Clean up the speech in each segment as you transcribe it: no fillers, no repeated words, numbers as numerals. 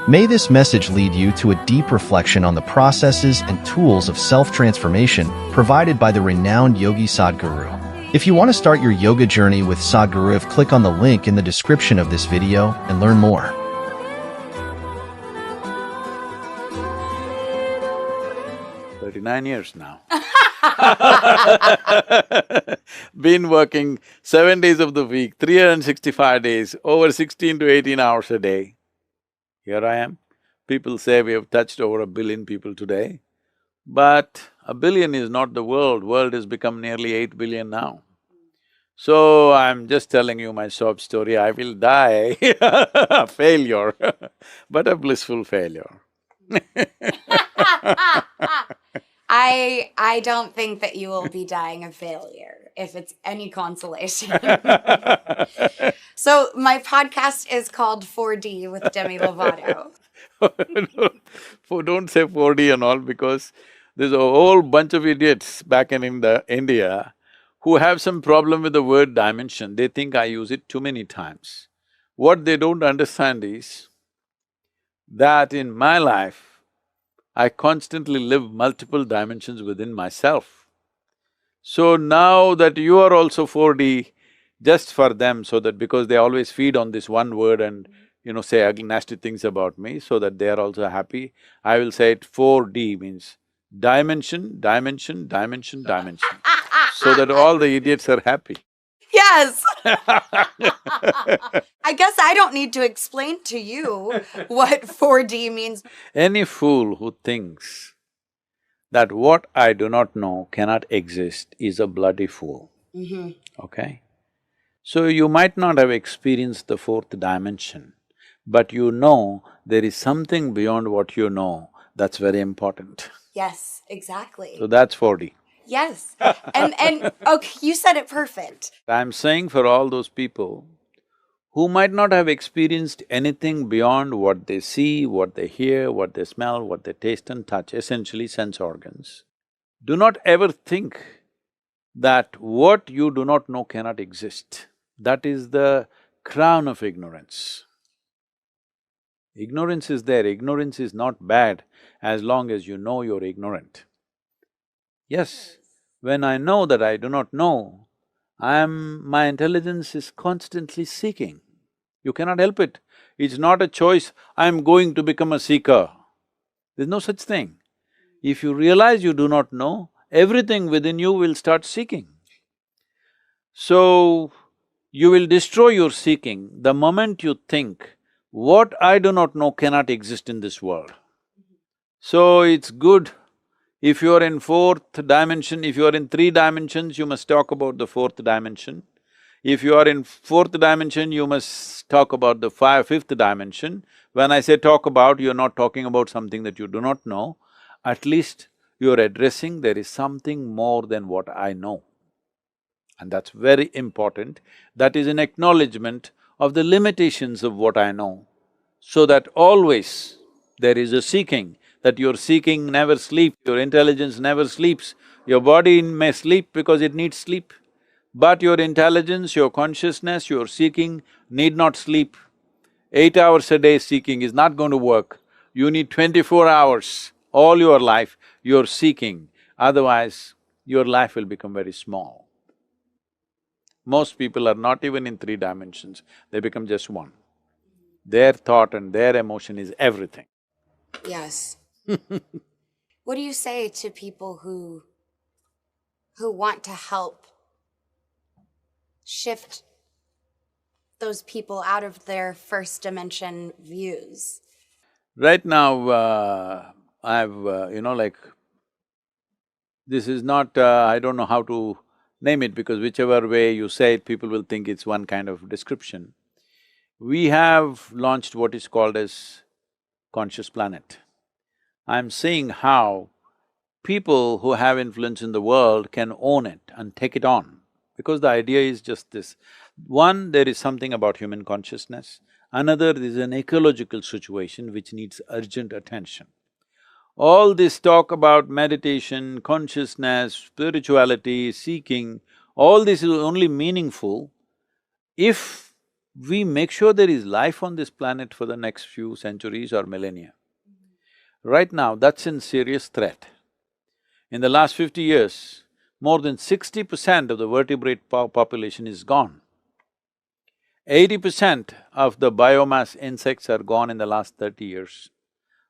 May this message lead you to a deep reflection on the processes and tools of self-transformation provided by the renowned yogi Sadhguru. If you want to start your yoga journey with Sadhguru, click on the link in the description of this video and learn more. "39 years now." Been working 7 days of the week, 365 days, over 16 to 18 hours a day. Here I am. People say we have touched over 1 billion people today, but 1 billion is not the world. World has become nearly 8 billion now. So I'm just telling you my sob story. I will die a failure, but a blissful failure. I don't think that you will be dying of failure, if it's any consolation. So my podcast is called 4D with ●𝗏𝗏𝗏𝗏. Don't say 4D and all, because there's a whole bunch of idiots back in India who have some problem with the word dimension. They think I use it too many times. What they don't understand is that in my life, I constantly live multiple dimensions within myself. So now that you are also 4D, just for them, so that because they always feed on this one word and say ugly, nasty things about me, so that they are also happy, I will say it 4D means dimension, dimension, dimension, dimension, so that all the idiots are happy. Yes! I guess I don't need to explain to you what 4D means. Any fool who thinks that what I do not know cannot exist is a bloody fool, okay? So you might not have experienced the fourth dimension, but you know there is something beyond what you know that's very important. Yes, exactly. So that's 4D. Yes, and okay, you said it perfect. I'm saying for all those people who might not have experienced anything beyond what they see, what they hear, what they smell, what they taste and touch, essentially sense organs, do not ever think that what you do not know cannot exist. That is the crown of ignorance. Ignorance is there. Ignorance is not bad as long as you know you're ignorant. Yes, when I know that I do not know, my intelligence is constantly seeking. You cannot help it. It's not a choice, I'm going to become a seeker. There's no such thing. If you realize you do not know, everything within you will start seeking. So, you will destroy your seeking the moment you think, what I do not know cannot exist in this world. So, it's good if you are in fourth dimension, if you are in 3 dimensions, you must talk about the fourth dimension. If you are in fourth dimension, you must talk about the fifth dimension. When I say talk about, you're not talking about something that you do not know. At least you're addressing there is something more than what I know. And that's very important. That is an acknowledgement of the limitations of what I know, so that always there is a seeking. That your seeking never sleeps, your intelligence never sleeps. Your body may sleep because it needs sleep, but your intelligence, your consciousness, your seeking need not sleep. 8 hours a day seeking is not going to work. You need 24 hours, all your life, you're seeking, otherwise your life will become very small. Most people are not even in 3 dimensions, they become just one. Their thought and their emotion is everything. Yes. What do you say to people who want to help shift those people out of their first dimension views? Right now, this is not… I don't know how to name it, because whichever way you say it, people will think it's one kind of description. We have launched what is called as Conscious Planet. I'm seeing how people who have influence in the world can own it and take it on, because the idea is just this. One, there is something about human consciousness. Another is an ecological situation which needs urgent attention. All this talk about meditation, consciousness, spirituality, seeking, all this is only meaningful if we make sure there is life on this planet for the next few centuries or millennia. Right now, that's in serious threat. In the last 50 years, more than 60% of the vertebrate population is gone. 80% of the biomass insects are gone in the last 30 years.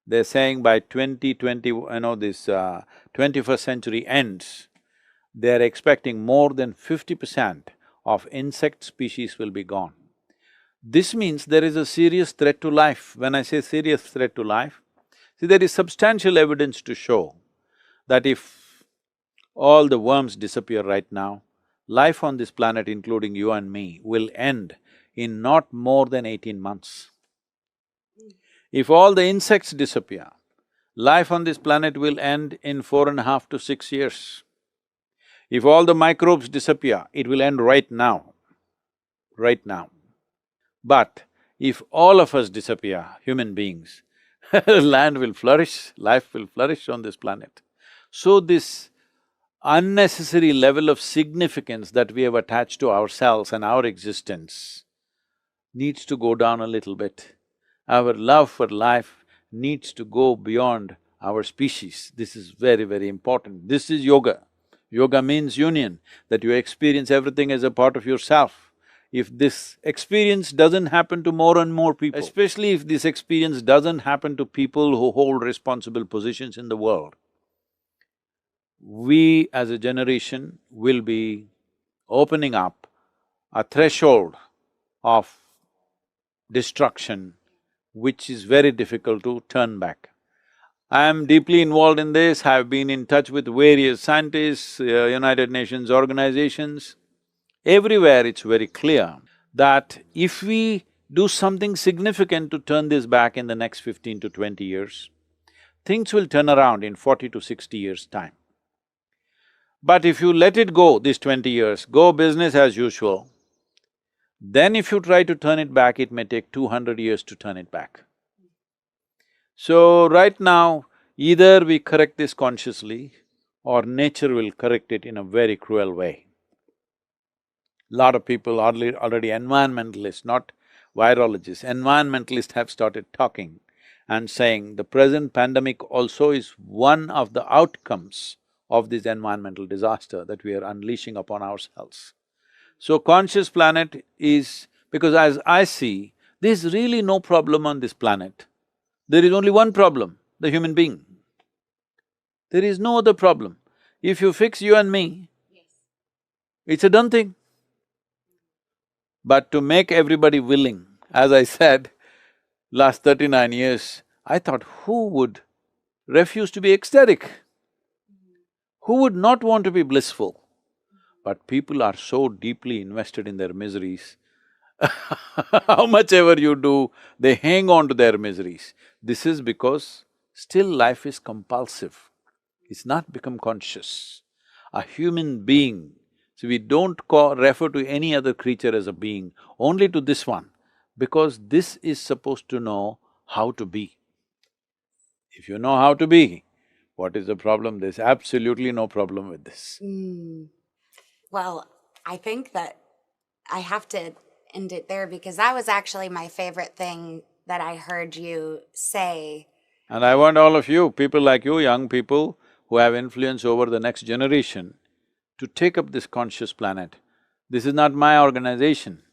They're saying by 2020, 21st century ends, they're expecting more than 50% of insect species will be gone. This means there is a serious threat to life. When I say serious threat to life, see, there is substantial evidence to show that if all the worms disappear right now, life on this planet, including you and me, will end in not more than 18 months. If all the insects disappear, life on this planet will end in 4.5 to 6 years. If all the microbes disappear, it will end right now, right now. But if all of us disappear, human beings, land will flourish, life will flourish on this planet. So this unnecessary level of significance that we have attached to ourselves and our existence needs to go down a little bit. Our love for life needs to go beyond our species. This is very, very important. This is yoga. Yoga means union, that you experience everything as a part of yourself. If this experience doesn't happen to more and more people, especially if this experience doesn't happen to people who hold responsible positions in the world, we as a generation will be opening up a threshold of destruction which is very difficult to turn back. I am deeply involved in this, I have been in touch with various scientists, United Nations organizations. Everywhere it's very clear that if we do something significant to turn this back in the next 15 to 20 years, things will turn around in 40 to 60 years' time. But if you let it go, these 20 years, go business as usual, then if you try to turn it back, it may take 200 years to turn it back. So right now, either we correct this consciously or nature will correct it in a very cruel way. Lot of people already environmentalists, not virologists, environmentalists have started talking and saying the present pandemic also is one of the outcomes of this environmental disaster that we are unleashing upon ourselves. So conscious planet is… because as I see, there's really no problem on this planet. There is only one problem, the human being. There is no other problem. If you fix you and me, it's a done thing. But to make everybody willing, as I said, last 39 years, I thought, who would refuse to be ecstatic? Who would not want to be blissful? But people are so deeply invested in their miseries. How much ever you do, they hang on to their miseries. This is because still life is compulsive, it's not become conscious. A human being, so we don't refer to any other creature as a being, only to this one, because this is supposed to know how to be. If you know how to be, what is the problem? There's absolutely no problem with this. Well, I think that I have to end it there because that was actually my favorite thing that I heard you say. And I want all of you, people like you, young people who have influence over the next generation, to take up this conscious planet. This is not my organization,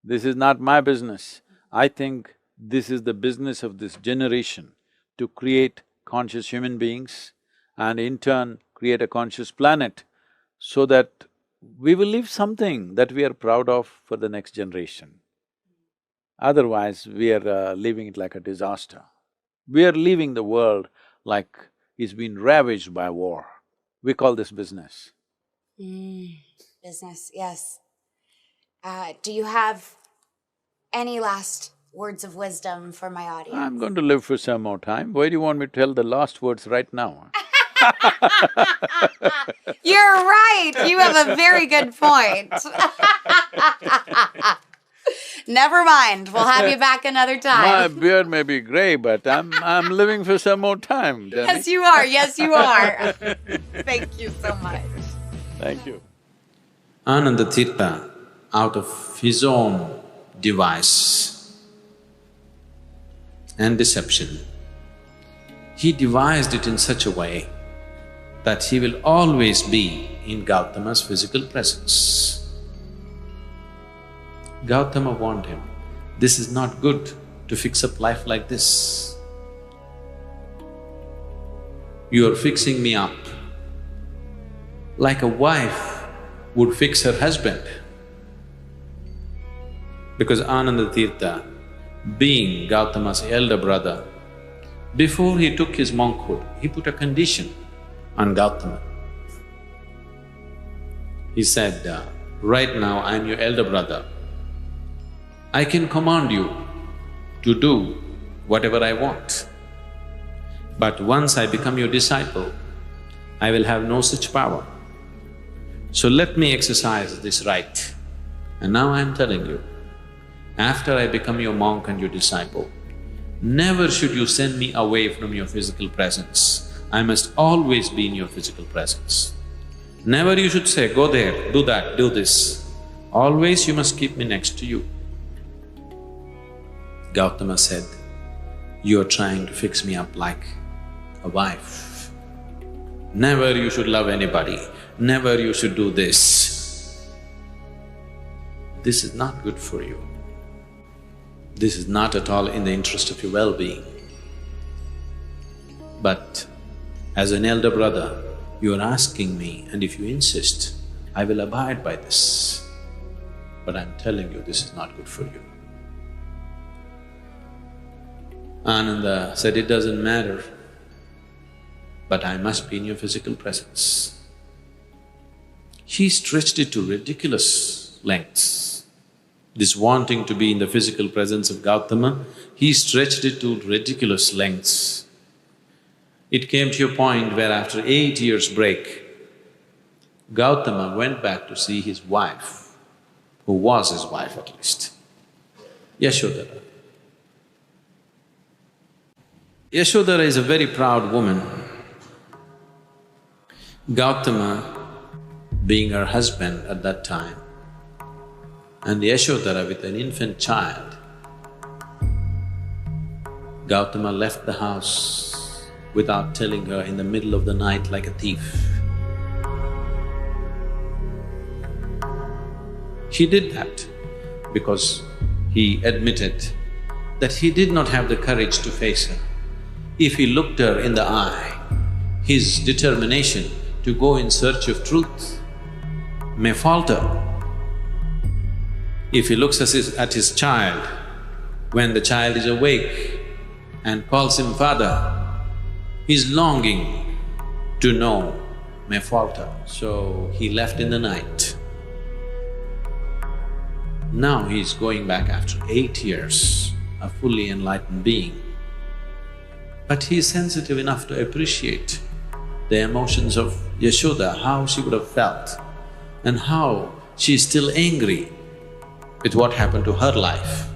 this is not my business. I think this is the business of this generation, to create conscious human beings and in turn create a conscious planet so that we will leave something that we are proud of for the next generation. Otherwise, we are leaving it like a disaster. We are leaving the world like it's been ravaged by war. We call this business. Business, yes. Do you have any last words of wisdom for my audience? I'm going to live for some more time. Why do you want me to tell the last words right now? You're right, you have a very good point. Never mind, we'll have you back another time. My beard may be gray, but I'm living for some more time, Jenny. Yes, you are, yes, you are. Thank you so much. Thank you. 𝗂𝗏𝗏, out of his own device and deception. He devised it in such a way that he will always be in Gautama's physical presence. Gautama warned him, this is not good to fix up life like this. You are fixing me up like a wife would fix her husband. Because Ananda-tirtha, being Gautama's elder brother, before he took his monkhood, he put a condition on Gautama. He said, right now I am your elder brother. I can command you to do whatever I want. But once I become your disciple, I will have no such power. So let me exercise this right. And now I am telling you, after I become your monk and your disciple, never should you send me away from your physical presence. I must always be in your physical presence. Never you should say, go there, do that, do this. Always you must keep me next to you. Gautama said, you are trying to fix me up like a wife. Never you should love anybody, never you should do this. This is not good for you. This is not at all in the interest of your well-being. But as an elder brother, you are asking me, and if you insist, I will abide by this. But I'm telling you, this is not good for you. Ananda said, it doesn't matter, but I must be in your physical presence. He stretched it to ridiculous lengths. This wanting to be in the physical presence of Gautama, he stretched it to ridiculous lengths. It came to a point where after 8 years' break, Gautama went back to see his wife, who was his wife at least, Yashodhara. Yashodhara is a very proud woman. Gautama, being her husband at that time, and Yashodhara with an infant child, Gautama left the house without telling her in the middle of the night like a thief. He did that because he admitted that he did not have the courage to face her. If he looked her in the eye, his determination to go in search of truth may falter. If he looks at his child, when the child is awake and calls him father, his longing to know may falter. So he left in the night. Now he is going back after 8 years, a fully enlightened being. But he is sensitive enough to appreciate the emotions of Yashoda, how she would have felt and how she is still angry with what happened to her life.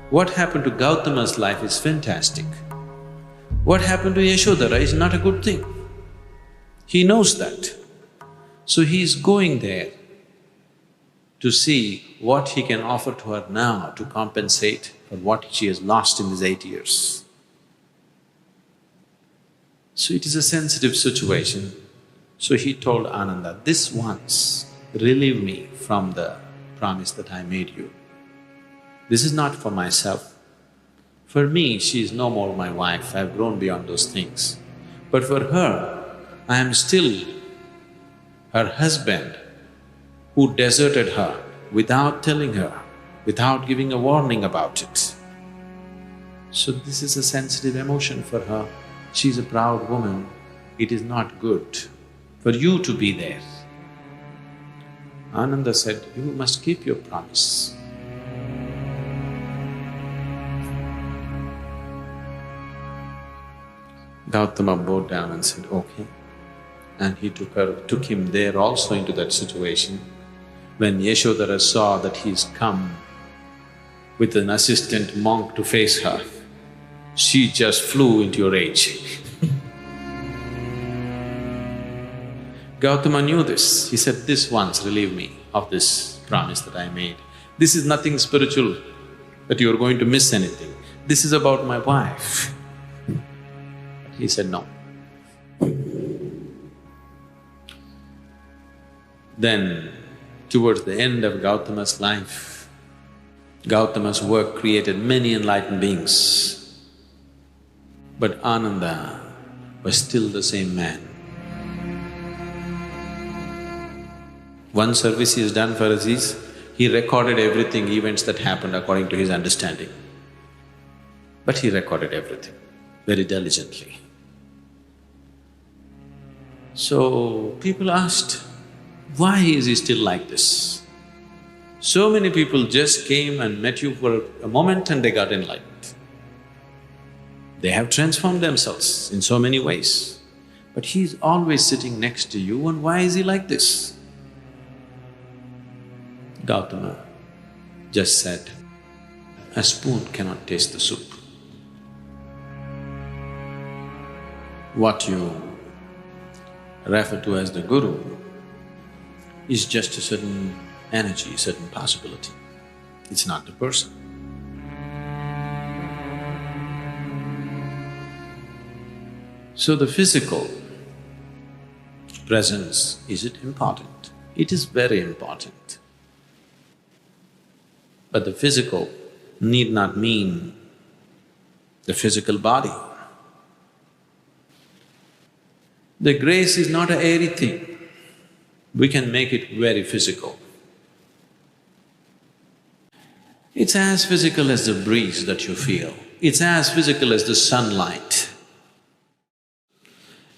What happened to Gautama's life is fantastic. What happened to Yashodhara is not a good thing. He knows that. So he is going there to see what he can offer to her now to compensate for what she has lost in these 8 years. So it is a sensitive situation. So he told Ananda, this once relieve me from the promise that I made you. This is not for myself. For me, she is no more my wife, I've grown beyond those things. But for her, I am still her husband who deserted her without telling her, without giving a warning about it. So this is a sensitive emotion for her. She's a proud woman. It is not good for you to be there. Ananda said, you must keep your promise. Gautama bowed down and said, okay. And he took him there also into that situation. When Yashodhara saw that he's come with an assistant monk to face her, she just flew into a rage. Gautama knew this. He said, this once relieve me of this promise that I made. This is nothing spiritual. that you're going to miss anything. This is about my wife. He said, no. Then, towards the end of Gautama's life, Gautama's work created many enlightened beings. But Ananda was still the same man. One service he has done for us is, he recorded everything, events that happened according to his understanding. But he recorded everything very diligently. So, people asked, why is he still like this? So many people just came and met you for a moment and they got enlightened. They have transformed themselves in so many ways. But he's always sitting next to you, and why is he like this? Gautama just said, a spoon cannot taste the soup. What you refer to as the Guru is just a certain energy, a certain possibility. It's not the person. So the physical presence, is it important? It is very important. But the physical need not mean the physical body. The grace is not an airy thing. We can make it very physical. It's as physical as the breeze that you feel. It's as physical as the sunlight.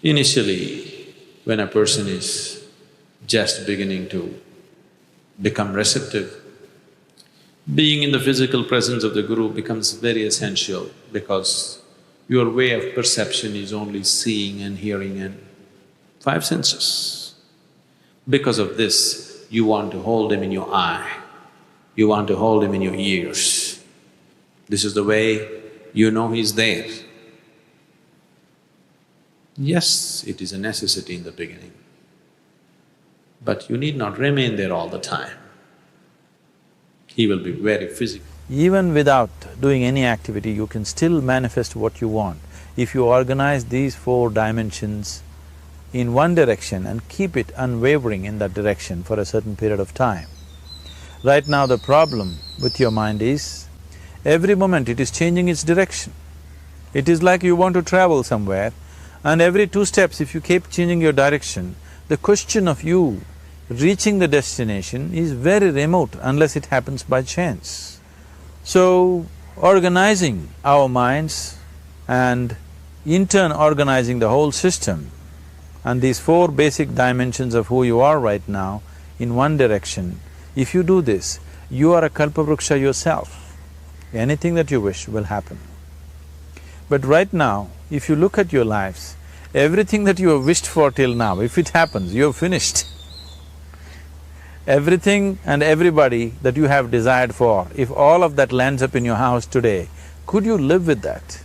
Initially, when a person is just beginning to become receptive, being in the physical presence of the Guru becomes very essential because your way of perception is only seeing and hearing and five senses. Because of this, you want to hold him in your eye, you want to hold him in your ears. This is the way you know he's there. Yes, it is a necessity in the beginning, but you need not remain there all the time. He will be very physical. Even without doing any activity, you can still manifest what you want. If you organize these 4 dimensions in one direction and keep it unwavering in that direction for a certain period of time. Right now the problem with your mind is, every moment it is changing its direction. It is like you want to travel somewhere, and every 2 steps if you keep changing your direction, the question of you reaching the destination is very remote unless it happens by chance. So, organizing our minds and in turn organizing the whole system and these 4 basic dimensions of who you are right now in one direction, if you do this, you are a 𝗁𝗶𝗵𝗀𝗃 yourself. Anything that you wish will happen. But right now, if you look at your lives, everything that you have wished for till now, if it happens, you have finished. Everything and everybody that you have desired for, if all of that lands up in your house today, could you live with that?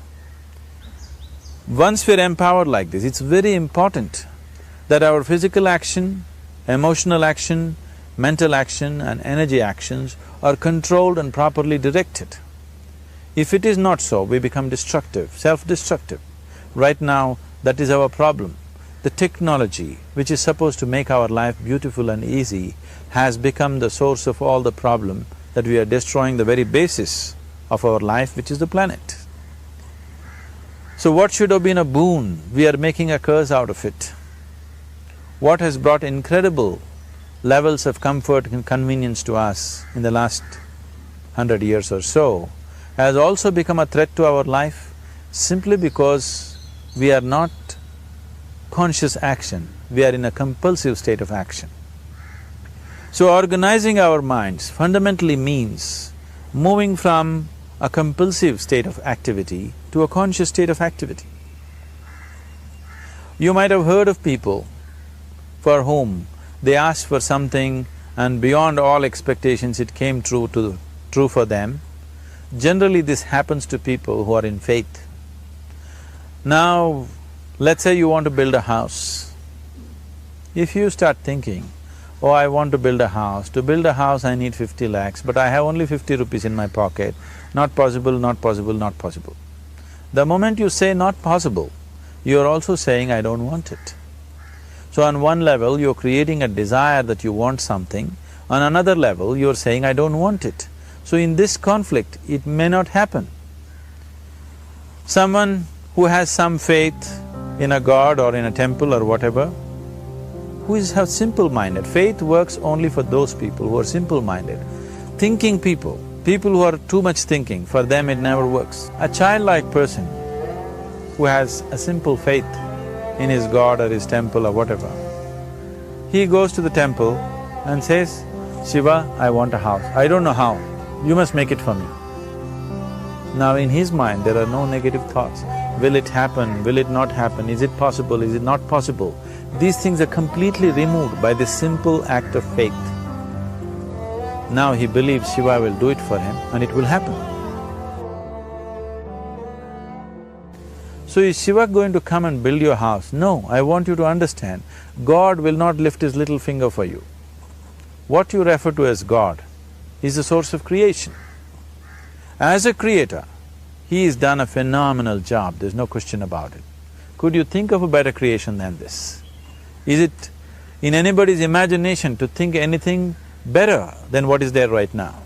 Once we're empowered like this, it's very important that our physical action, emotional action, mental action and energy actions are controlled and properly directed. If it is not so, we become destructive, self-destructive. Right now, that is our problem. The technology, which is supposed to make our life beautiful and easy, has become the source of all the problem that we are destroying the very basis of our life, which is the planet. So what should have been a boon, we are making a curse out of it. What has brought incredible levels of comfort and convenience to us in the last 100 years or so has also become a threat to our life simply because we are not conscious action, we are in a compulsive state of action. So organizing our minds fundamentally means moving from a compulsive state of activity to a conscious state of activity. You might have heard of people for whom they asked for something and beyond all expectations it came true for them. Generally this happens to people who are in faith. Now, let's say you want to build a house. If you start thinking, oh, I want to build a house I need 50 lakhs, but I have only 50 rupees in my pocket, not possible, not possible, not possible. The moment you say not possible, you're also saying, I don't want it. So on one level, you're creating a desire that you want something, on another level, you're saying, I don't want it. So in this conflict, it may not happen. Someone who has some faith in a god or in a temple or whatever, who is simple-minded, faith works only for those people who are simple-minded. Thinking people, people who are too much thinking, for them it never works. A childlike person who has a simple faith in his god or his temple or whatever, he goes to the temple and says, Shiva, I want a house. I don't know how, you must make it for me. Now in his mind there are no negative thoughts. Will it happen? Will it not happen? Is it possible? Is it not possible? These things are completely removed by this simple act of faith. Now he believes Shiva will do it for him and it will happen. So is Shiva going to come and build your house? No, I want you to understand, God will not lift his little finger for you. What you refer to as God is the source of creation. As a creator, he has done a phenomenal job, there's no question about it. Could you think of a better creation than this? Is it in anybody's imagination to think anything better than what is there right now?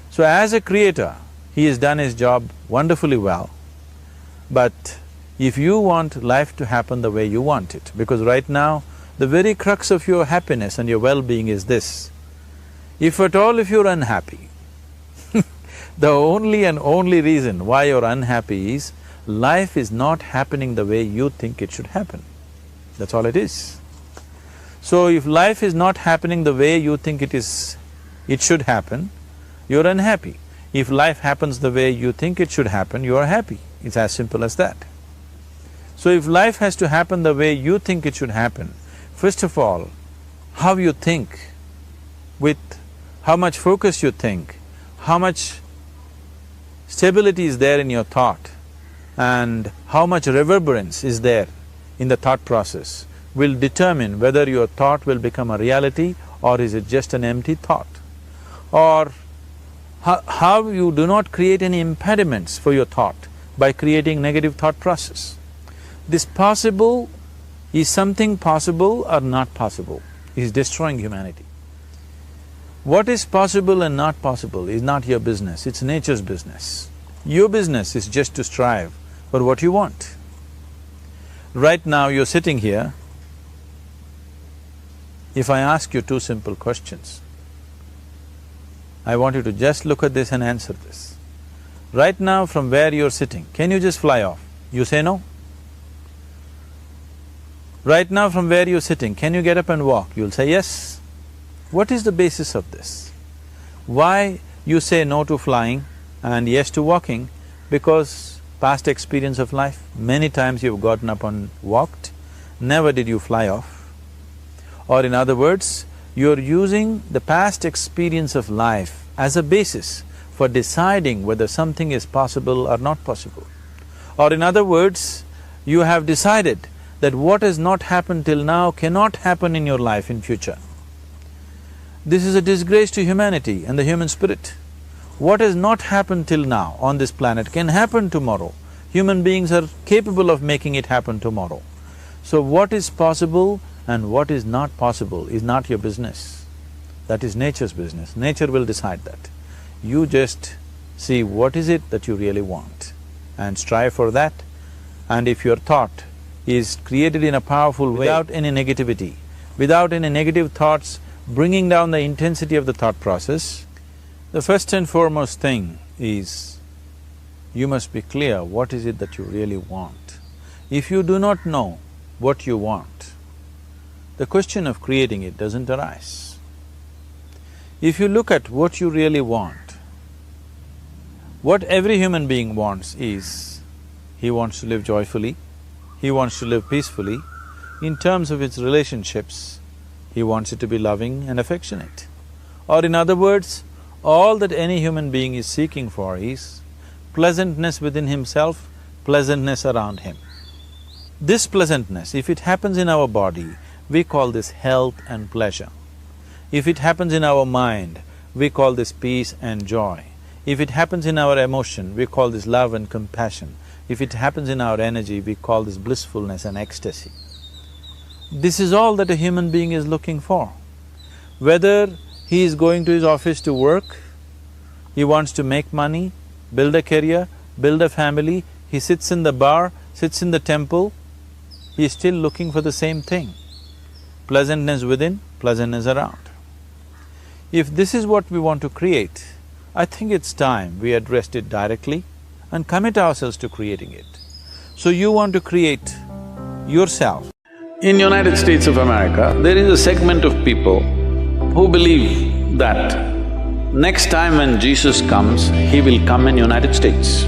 So as a creator, he has done his job wonderfully well, but if you want life to happen the way you want it, because right now, the very crux of your happiness and your well-being is this, if at all if you're unhappy, the only and only reason why you're unhappy is life is not happening the way you think it should happen. That's all it is. So if life is not happening the way you think it should happen, you're unhappy. If life happens the way you think it should happen, you are happy. It's as simple as that. So if life has to happen the way you think it should happen, first of all, how you think, with how much focus you think, how much stability is there in your thought, and how much reverberance is there in the thought process will determine whether your thought will become a reality or is it just an empty thought. Or how you do not create any impediments for your thought by creating negative thought process. This possible is something possible or not possible, is destroying humanity. What is possible and not possible is not your business, it's nature's business. Your business is just to strive for what you want. Right now you're sitting here, if I ask you two simple questions, I want you to just look at this and answer this. Right now from where you're sitting, can you just fly off? You say no. Right now from where you're sitting, can you get up and walk? You'll say yes. What is the basis of this? Why you say no to flying and yes to walking? Because past experience of life, many times you've gotten up and walked, never did you fly off. Or in other words, you're using the past experience of life as a basis for deciding whether something is possible or not possible. Or in other words, you have decided that what has not happened till now cannot happen in your life in future. This is a disgrace to humanity and the human spirit. What has not happened till now on this planet can happen tomorrow. Human beings are capable of making it happen tomorrow. So what is possible and what is not possible is not your business. That is nature's business. Nature will decide that. You just see what is it that you really want and strive for that. And if your thought is created in a powerful way, without any negativity, without any negative thoughts bringing down the intensity of the thought process, the first and foremost thing is you must be clear what is it that you really want. If you do not know what you want, the question of creating it doesn't arise. If you look at what you really want, what every human being wants is, he wants to live joyfully, he wants to live peacefully. In terms of its relationships, he wants it to be loving and affectionate. Or in other words, all that any human being is seeking for is pleasantness within himself, pleasantness around him. This pleasantness, if it happens in our body, we call this health and pleasure. If it happens in our mind, we call this peace and joy. If it happens in our emotion, we call this love and compassion. If it happens in our energy, we call this blissfulness and ecstasy. This is all that a human being is looking for. Whether he is going to his office to work, he wants to make money, build a career, build a family, he sits in the bar, sits in the temple, he is still looking for the same thing. Pleasantness within, pleasantness around. If this is what we want to create, I think it's time we addressed it directly and commit ourselves to creating it. So you want to create yourself. In United States of America, there is a segment of people who believe that next time when Jesus comes, he will come in United States.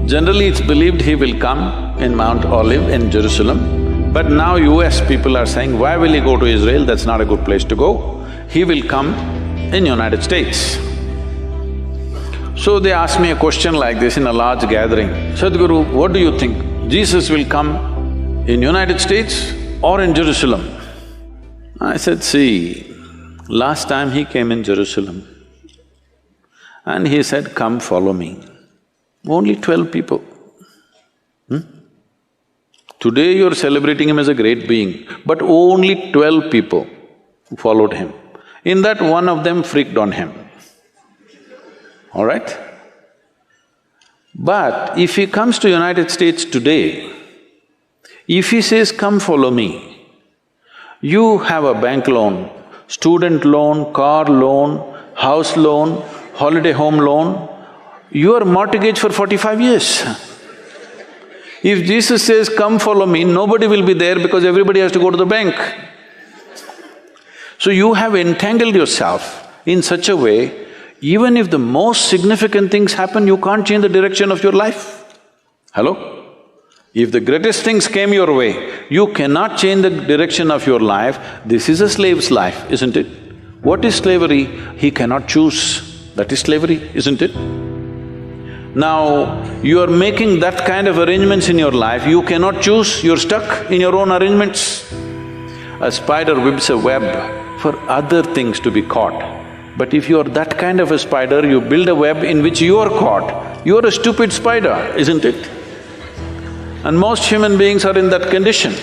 Generally, it's believed he will come in Mount Olive in Jerusalem, but now US people are saying, why will he go to Israel? That's not a good place to go. He will come in United States. So they asked me a question like this in a large gathering, Sadhguru, what do you think? Jesus will come in United States or in Jerusalem? I said, see, last time he came in Jerusalem and he said, come follow me. Only 12 people. Today you're celebrating him as a great being, but only 12 people followed him. In that, one of them freaked on him. All right? But if he comes to United States today, if he says, come follow me, you have a bank loan, student loan, car loan, house loan, holiday home loan, you are mortgaged for 45 years. If Jesus says, come follow me, nobody will be there because everybody has to go to the bank. So you have entangled yourself in such a way, even if the most significant things happen, you can't change the direction of your life. Hello? If the greatest things came your way, you cannot change the direction of your life. This is a slave's life, isn't it? What is slavery? He cannot choose. That is slavery, isn't it? Now, you are making that kind of arrangements in your life, you cannot choose, you're stuck in your own arrangements. A spider weaves a web for other things to be caught. But if you're that kind of a spider, you build a web in which you are caught, you're a stupid spider, isn't it? And most human beings are in that condition.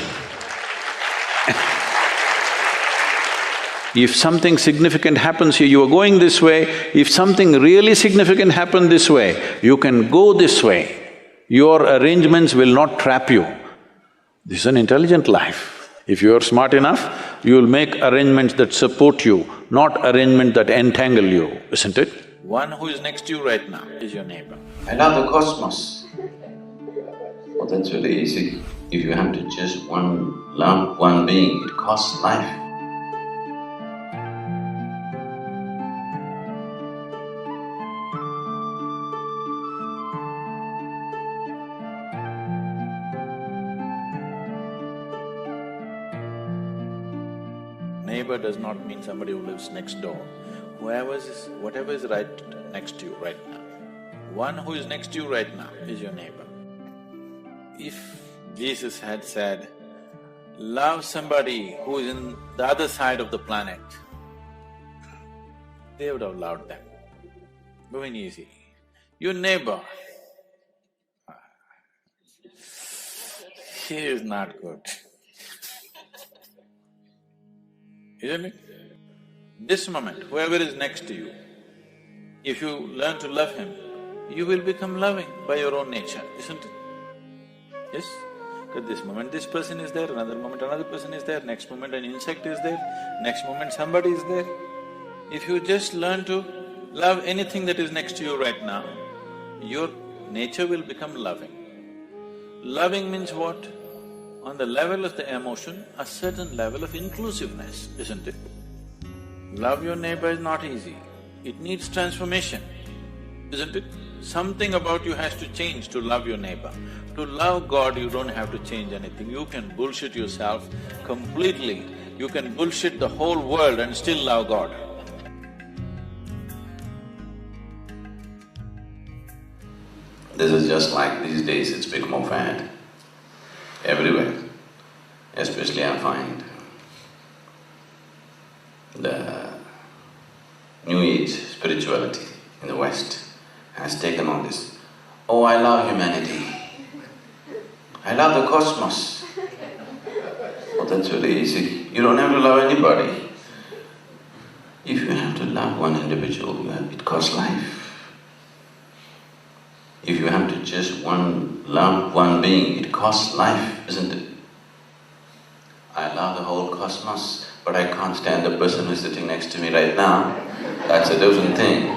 If something significant happens here, you are going this way. If something really significant happened this way, you can go this way. Your arrangements will not trap you. This is an intelligent life. If you are smart enough, you will make arrangements that support you, not arrangements that entangle you, isn't it? One who is next to you right now is your neighbor. I love the cosmos. Well, that's really easy. If you have to choose one being, it costs life. Neighbor does not mean somebody who lives next door. Whatever is right next to you right now. One who is next to you right now is your neighbor. If Jesus had said, love somebody who is in the other side of the planet, they would have loved them. Going easy. Your neighbor, he is not good. Isn't it? This moment, whoever is next to you, if you learn to love him, you will become loving by your own nature, isn't it? Yes? Because this moment this person is there, another moment another person is there, next moment an insect is there, next moment somebody is there. If you just learn to love anything that is next to you right now, your nature will become loving. Loving means what? On the level of the emotion, a certain level of inclusiveness, isn't it? Love your neighbor is not easy, it needs transformation, isn't it? Something about you has to change to love your neighbor. To love God, you don't have to change anything, you can bullshit yourself completely, you can bullshit the whole world and still love God. This is just like these days, it's become a fad everywhere, especially I find the New Age spirituality in the West has taken on this. Oh, I love humanity. I love the cosmos. Oh, that's very easy. You don't have to love anybody. If you have to love one individual, it costs life. If you have to just love one being, it costs life, isn't it? I love the whole cosmos, but I can't stand the person who's sitting next to me right now. That's a different thing.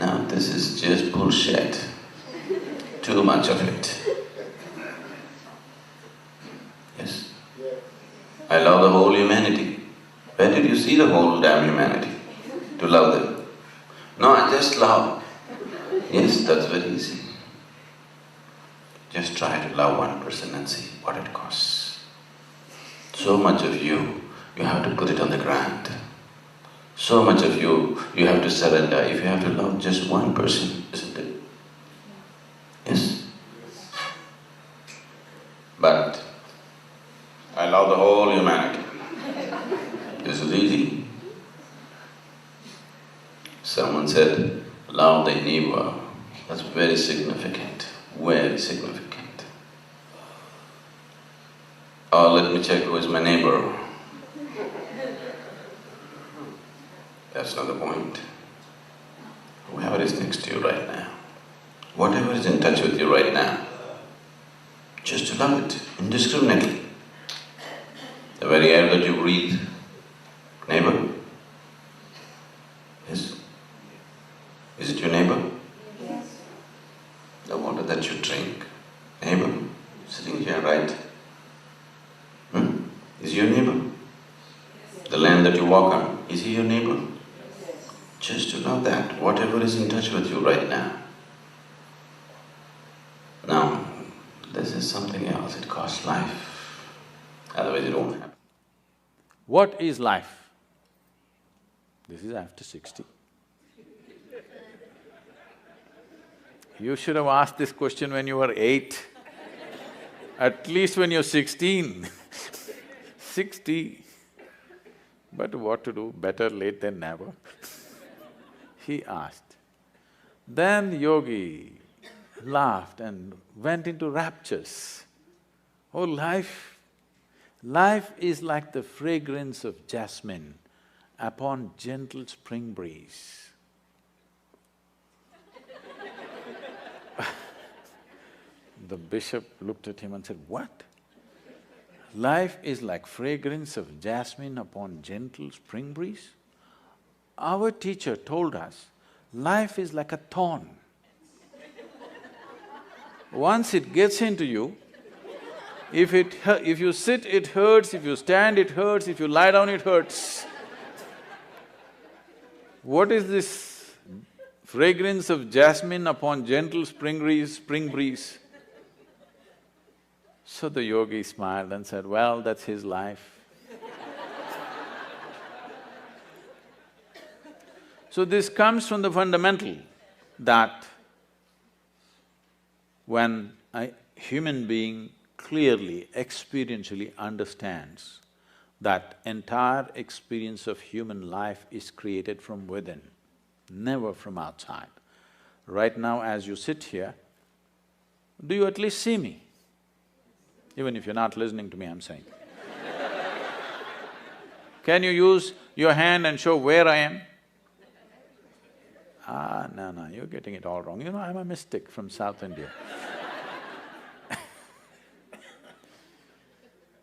Now, this is just bullshit. Too much of it. Yes? I love the whole humanity. Where did you see the whole damn humanity? To love them? No, I just love. Yes, that's very easy. Just try to love one person and see what it costs. So much of you have to put it on the ground. So much of you have to surrender if you have to love just one person, isn't it? Yes? But I love the whole humanity. This is easy. Someone said, love the neighbor. That's very significant, very significant. Oh, let me check who is my neighbor. That's not the point. Whoever is next to you right now, whatever is in touch with you right now, just to love it indiscriminately. The very air that you breathe, neighbor? Yes? Is it your neighbor? Yes. The water that you drink, neighbor? Sitting here, right? Is he your neighbor? The land that you walk on, is he your neighbor? Just to know that, whatever is in touch with you right now. Now, this is something else, it costs life. Otherwise it won't happen. What is life? This is after 60. You should have asked this question when you were 8. At least when you're 16. 60. But what to do, better late than never. He asked. Then Yogi laughed and went into raptures. Oh, life is like the fragrance of jasmine upon gentle spring breeze. The bishop looked at him and said, what? Life is like fragrance of jasmine upon gentle spring breeze? Our teacher told us, life is like a thorn. Once it gets into you, if you sit, it hurts, if you stand, it hurts, if you lie down, it hurts. What is this fragrance of jasmine upon gentle spring breeze? So the yogi smiled and said, well, that's his life. So this comes from the fundamental that when a human being clearly, experientially understands that entire experience of human life is created from within, never from outside. Right now as you sit here, do you at least see me? Even if you're not listening to me, I'm saying. Can you use your hand and show where I am? No, you're getting it all wrong. You know, I'm a mystic from South India.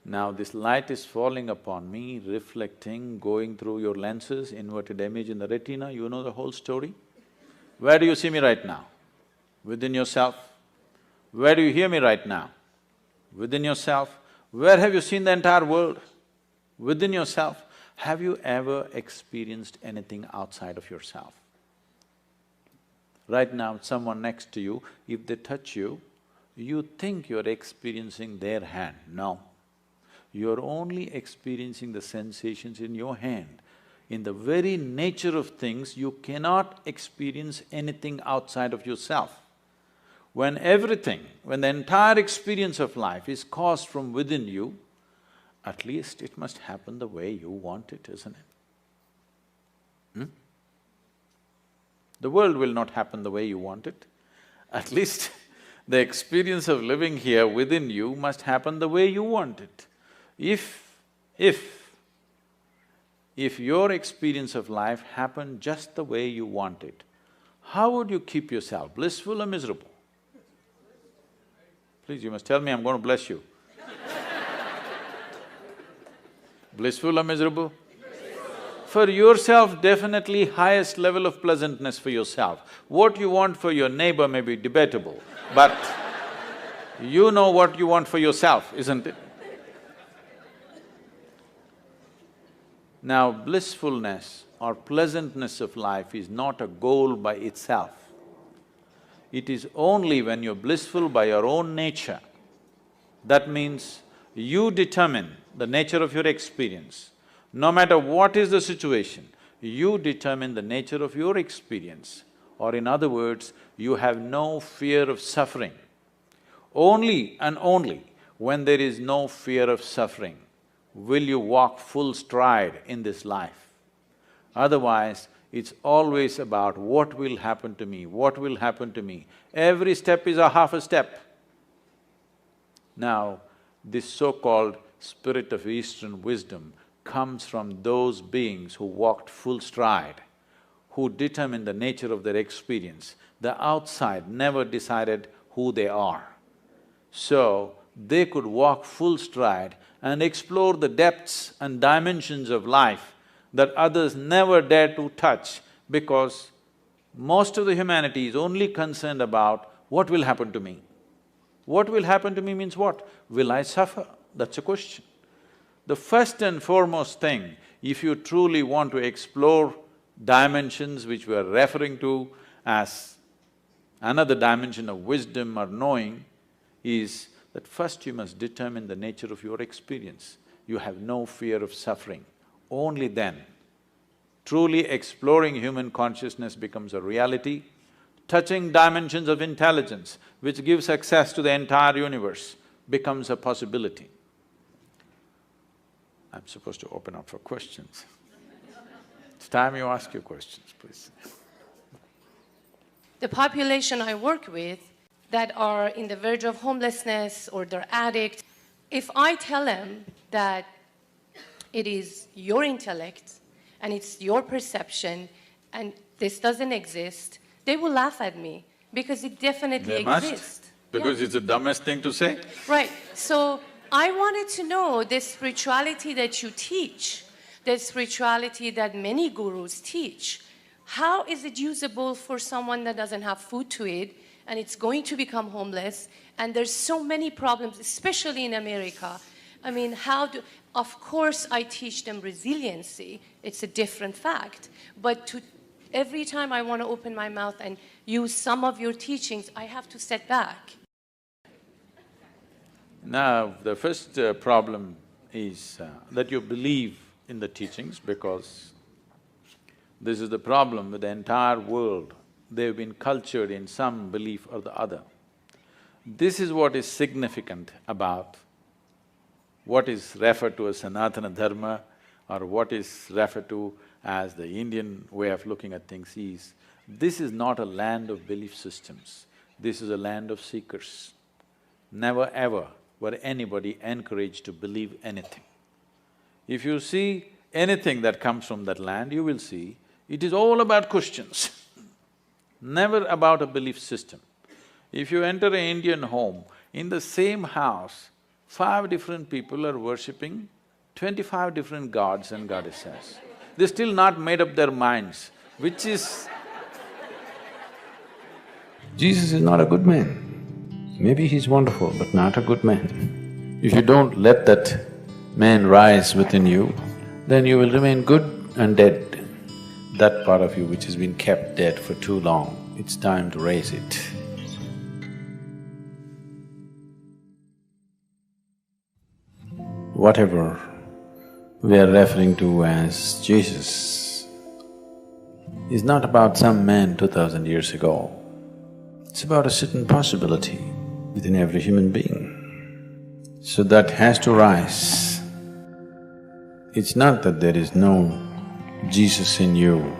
Now this light is falling upon me, reflecting, going through your lenses, inverted image in the retina, you know the whole story. Where do you see me right now? Within yourself. Where do you hear me right now? Within yourself. Where have you seen the entire world? Within yourself. Have you ever experienced anything outside of yourself? Right now, someone next to you, if they touch you, you think you're experiencing their hand. No. You're only experiencing the sensations in your hand. In the very nature of things, you cannot experience anything outside of yourself. When the entire experience of life is caused from within you, at least it must happen the way you want it, isn't it? The world will not happen the way you want it. At least the experience of living here within you must happen the way you want it. If your experience of life happened just the way you want it, how would you keep yourself, blissful or miserable? Please, you must tell me, I'm going to bless you. Blissful or miserable? For yourself, definitely highest level of pleasantness for yourself. What you want for your neighbor may be debatable, but you know what you want for yourself, isn't it? Now, blissfulness or pleasantness of life is not a goal by itself. It is only when you're blissful by your own nature. That means you determine the nature of your experience. No matter what is the situation, you determine the nature of your experience. Or in other words, you have no fear of suffering. Only and only when there is no fear of suffering will you walk full stride in this life. Otherwise, it's always about what will happen to me, what will happen to me. Every step is a half a step. Now, this so-called spirit of Eastern wisdom comes from those beings who walked full stride, who determined the nature of their experience. The outside never decided who they are. So, they could walk full stride and explore the depths and dimensions of life that others never dare to touch, because most of the humanity is only concerned about what will happen to me. What will happen to me means what? Will I suffer? That's a question. The first and foremost thing, if you truly want to explore dimensions which we are referring to as another dimension of wisdom or knowing, is that first you must determine the nature of your experience. You have no fear of suffering. Only then, truly exploring human consciousness becomes a reality. Touching dimensions of intelligence, which gives access to the entire universe, becomes a possibility. I'm supposed to open up for questions. It's time you ask your questions, please. The population I work with that are in the verge of homelessness or they're addicts, if I tell them that it is your intellect and it's your perception and this doesn't exist, they will laugh at me because it definitely exists. Because it's the dumbest thing to say. Right. So I wanted to know the spirituality that you teach, the spirituality that many gurus teach. How is it usable for someone that doesn't have food to eat and it's going to become homeless, and there's so many problems, especially in America? I mean, of course I teach them resiliency, it's a different fact, but every time I want to open my mouth and use some of your teachings, I have to step back. Now, the first problem is that you believe in the teachings, because this is the problem with the entire world. They've been cultured in some belief or the other. This is what is significant about what is referred to as Sanatana Dharma or what is referred to as the Indian way of looking at things is, this is not a land of belief systems, this is a land of seekers. Never ever were anybody encouraged to believe anything. If you see anything that comes from that land, you will see it is all about questions, never about a belief system. If you enter an Indian home, in the same house, 5 different people are worshipping 25 different gods and goddesses. They're still not made up their minds, which is… Jesus is not a good man. Maybe he's wonderful, but not a good man. If you don't let that man rise within you, then you will remain good and dead. That part of you which has been kept dead for too long, it's time to raise it. Whatever we are referring to as Jesus is not about some man 2000 years ago. It's about a certain possibility within every human being. So that has to rise. It's not that there is no Jesus in you.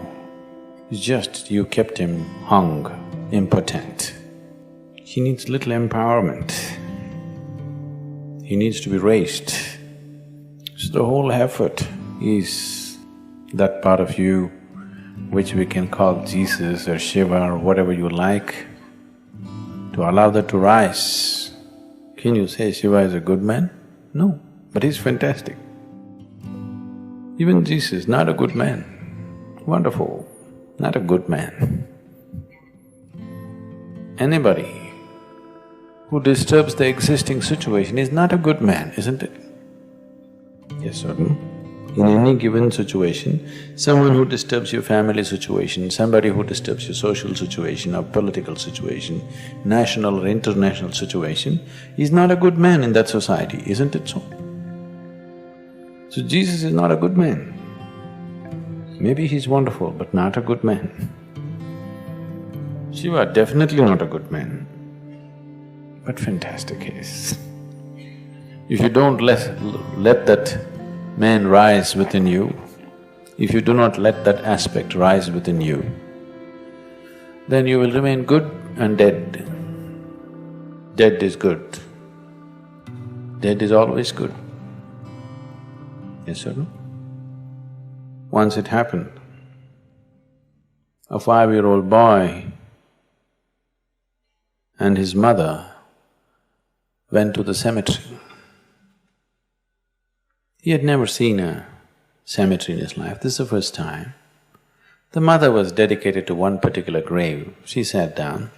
It's just you kept him hung, impotent. He needs little empowerment. He needs to be raised. So the whole effort is that part of you which we can call Jesus or Shiva or whatever you like, to allow that to rise. Can you say Shiva is a good man? No, but he's fantastic. Even Jesus, not a good man. Wonderful, not a good man. Anybody who disturbs the existing situation is not a good man, isn't it? Yes or no? In any given situation, someone who disturbs your family situation, somebody who disturbs your social situation or political situation, national or international situation, is not a good man in that society, isn't it so? So Jesus is not a good man. Maybe he's wonderful, but not a good man. Shiva definitely not a good man, but fantastic he is. If you don't let that man rise within you, if you do not let that aspect rise within you, then you will remain good and dead. Dead is good. Dead is always good. Yes or no? Once it happened, a 5-year-old boy and his mother went to the cemetery. He had never seen a cemetery in his life, this is the first time. The mother was dedicated to one particular grave, she sat down.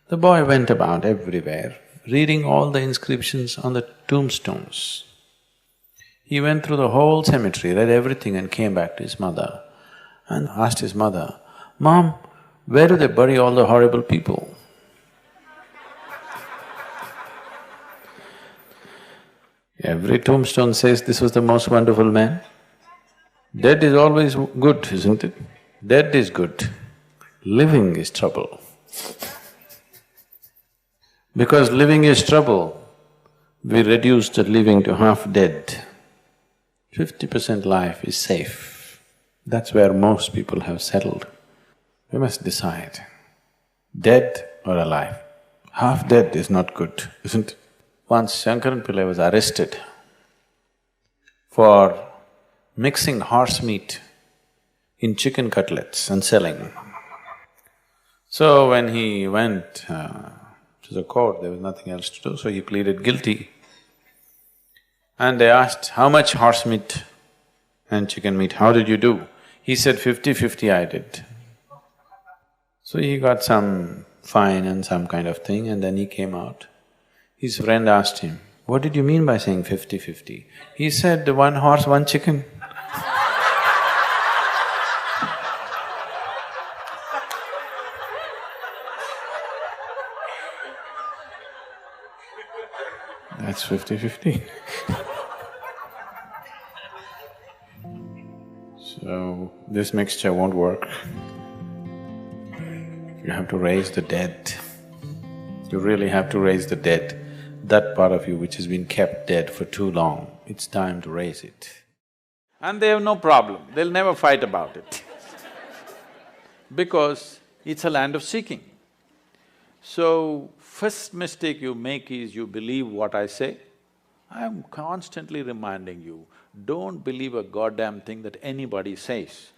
The boy went about everywhere, reading all the inscriptions on the tombstones. He went through the whole cemetery, read everything and came back to his mother and asked his mother, "Mom, where do they bury all the horrible people?" Every tombstone says this was the most wonderful man. Dead is always good, isn't it? Dead is good, living is trouble. Because living is trouble, we reduce the living to half dead. 50% life is safe. That's where most people have settled. We must decide, dead or alive. Half dead is not good, isn't it? Once 𝗁𝗂𝗏𝗵𝘁 was arrested for mixing horse meat in chicken cutlets and selling. So when he went to the court, there was nothing else to do, so he pleaded guilty. And they asked, "How much horse meat and chicken meat, how did you do?" He said, 50-50 I did. So he got some fine and some kind of thing and then he came out. His friend asked him, "What did you mean by saying 50-50? He said, "1 horse, 1 chicken." That's 50-50. So, this mixture won't work. You have to raise the dead. You really have to raise the dead. That part of you which has been kept dead for too long, it's time to raise it. And they have no problem, they'll never fight about it because it's a land of seeking. So, first mistake you make is you believe what I say. I'm constantly reminding you, don't believe a goddamn thing that anybody says.